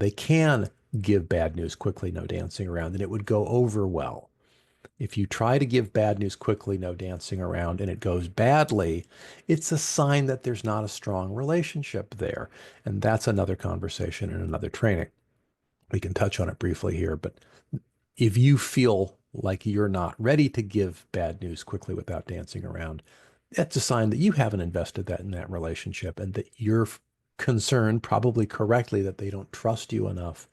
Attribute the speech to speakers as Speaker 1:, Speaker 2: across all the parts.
Speaker 1: they can give bad news quickly, no dancing around, and it would go over well. If you try to give bad news quickly, no dancing around, and it goes badly, it's a sign that there's not a strong relationship there. And that's another conversation and another training. We can touch on it briefly here, but if you feel like you're not ready to give bad news quickly without dancing around, that's a sign that you haven't invested that in that relationship and that you're concerned, probably correctly, that they don't trust you enough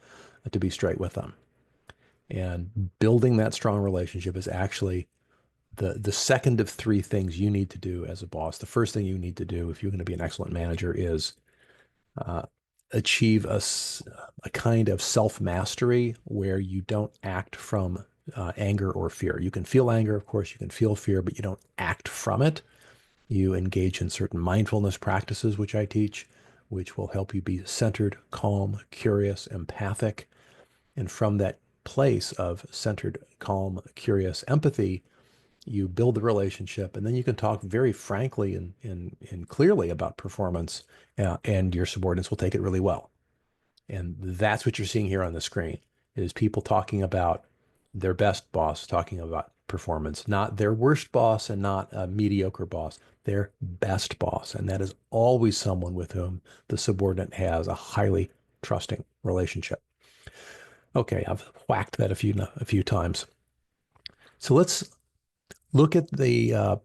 Speaker 1: to be straight with them. And building that strong relationship is actually the second of three things you need to do as a boss. The first thing you need to do if you're going to be an excellent manager is uh, achieve a kind of self-mastery where you don't act from anger or fear. You can feel anger, of course, you can feel fear, but you don't act from it. You engage in certain mindfulness practices, which I teach, which will help you be centered, calm, curious, empathic. And from that place of centered, calm, curious empathy, you build the relationship, and then you can talk very frankly and clearly about performance, and your subordinates will take it really well. And that's what you're seeing here on the screen is people talking about their best boss, talking about performance, not their worst boss and not a mediocre boss, their best boss. And that is always someone with whom the subordinate has a highly trusting relationship. Okay, I've whacked that a few times. So look at the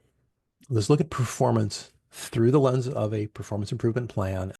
Speaker 1: let's look at performance through the lens of a performance improvement plan